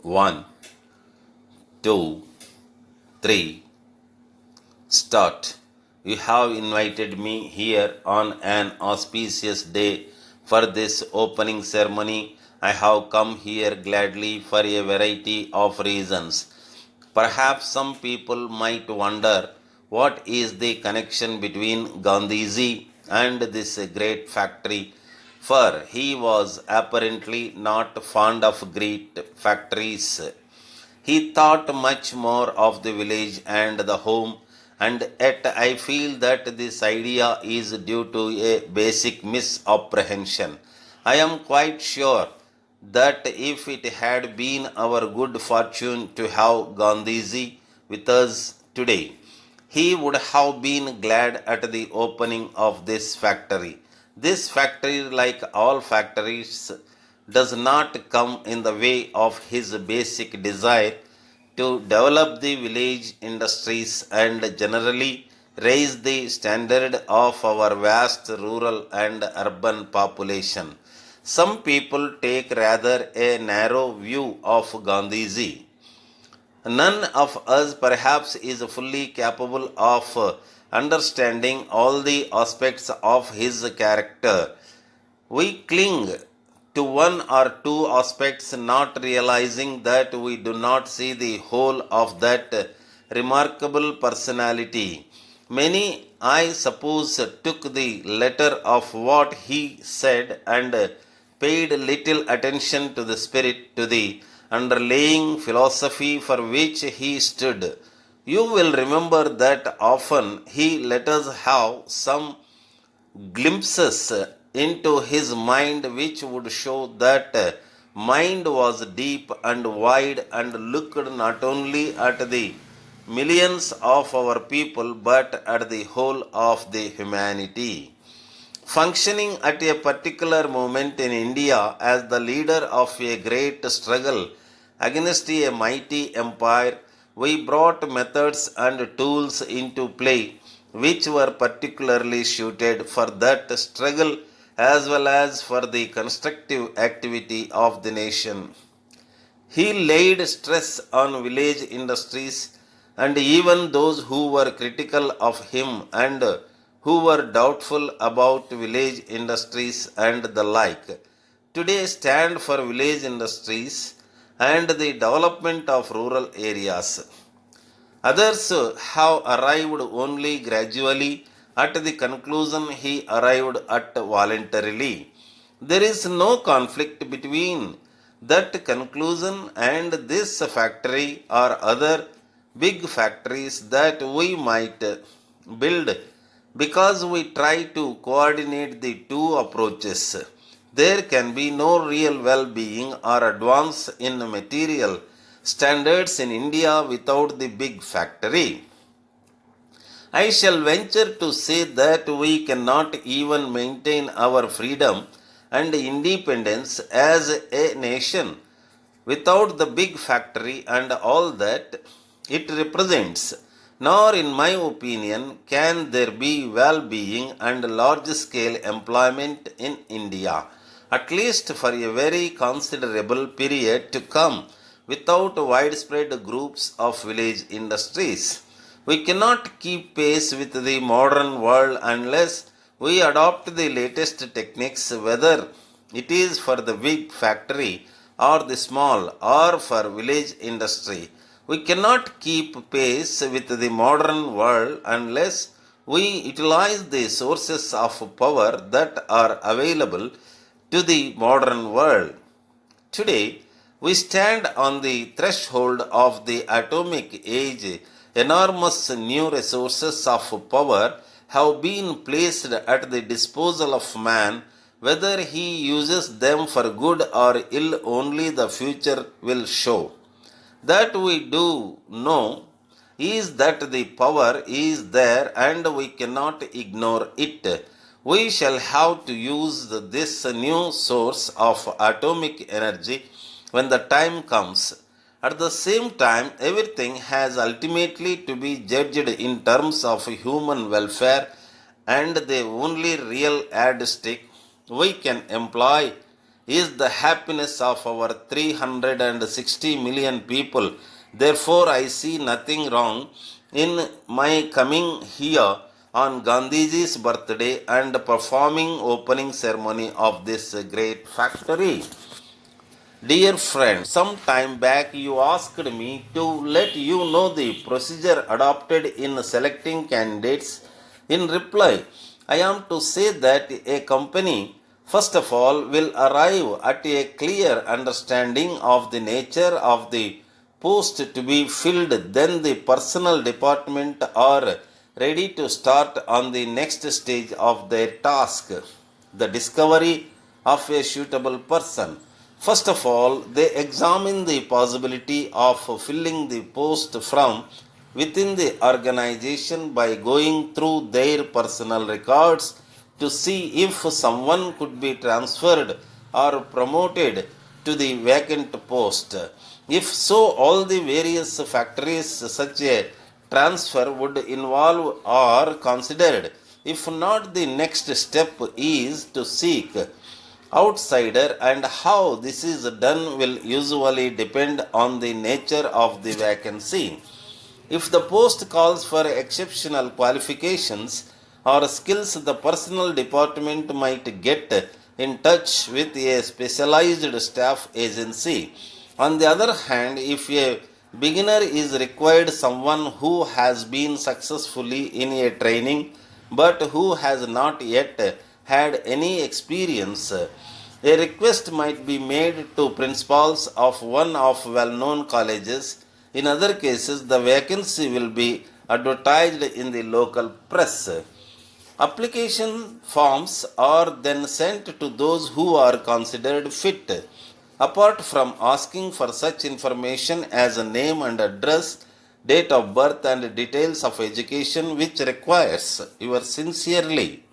One, two, three, start. You have invited me here on an auspicious day for this opening ceremony. I have come here gladly for a variety of reasons. Perhaps some people might wonder what is the connection between Gandhiji and this great factory, for he was apparently not fond of great factories. He thought much more of the village and the home, and yet I feel that this idea is due to a basic misapprehension. I am quite sure that if it had been our good fortune to have Gandhiji with us today, he would have been glad at the opening of this factory. This factory, like all factories, does not come in the way of his basic desire to develop the village industries and generally raise the standard of our vast rural and urban population. Some people take rather a narrow view of Gandhiji. None of us perhaps is fully capable of understanding all the aspects of his character. We cling to one or two aspects, not realizing that we do not see the whole of that remarkable personality. Many, I suppose, took the letter of what he said and paid little attention to the spirit, to the underlying philosophy for which he stood. You will remember that often he let us have some glimpses into his mind which would show that mind was deep and wide and looked not only at the millions of our people but at the whole of the humanity. Functioning at a particular moment in India as the leader of a great struggle against a mighty empire, we brought methods and tools into play which were particularly suited for that struggle as well as for the constructive activity of the nation. He laid stress on village industries, and even those who were critical of him and who were doubtful about village industries and the like today stand for village industries and the development of rural areas. Others have arrived only gradually at the conclusion he arrived at voluntarily. There is no conflict between that conclusion and this factory or other big factories that we might build because we try to coordinate the two approaches. There can be no real well being or advance in material standards in India without the big factory. I shall venture to say that we cannot even maintain our freedom and independence as a nation without the big factory and all that it represents. Nor, in my opinion, can there be well being and large scale employment in India, at least for a very considerable period to come, without widespread groups of village industries. We cannot keep pace with the modern world unless we adopt the latest techniques, whether it is for the big factory or the small or for village industry. We cannot keep pace with the modern world unless we utilize the sources of power that are available to the modern world. Today, we stand on the threshold of the atomic age. Enormous new resources of power have been placed at the disposal of man. Whether he uses them for good or ill, only the future will show. That we do know is that the power is there and we cannot ignore it. We shall have to use this new source of atomic energy when the time comes. At the same time, everything has ultimately to be judged in terms of human welfare, and the only real yardstick we can employ is the happiness of our 360 million people. Therefore, I see nothing wrong in my coming here on Gandhiji's birthday and performing opening ceremony of this great factory. Dear friend, some time back you asked me to let you know the procedure adopted in selecting candidates. In reply, I am to say that a company, first of all, will arrive at a clear understanding of the nature of the post to be filled, then the personal department are ready to start on the next stage of their task, the discovery of a suitable person. First of all, they examine the possibility of filling the post from within the organization by going through their personal records to see if someone could be transferred or promoted to the vacant post. If so, all the various factors such a transfer would involve are considered. If not, the next step is to seek outsider, and how this is done will usually depend on the nature of the vacancy. If the post calls for exceptional qualifications or skills, the personal department might get in touch with a specialized staff agency. On the other hand, if a beginner is required, someone who has been successfully in a training but who has not yet had any experience, a request might be made to principals of one of well-known colleges. In other cases, the vacancy will be advertised in the local press. Application forms are then sent to those who are considered fit. Apart from asking for such information as a name and address, date of birth, and details of education which requires your sincerely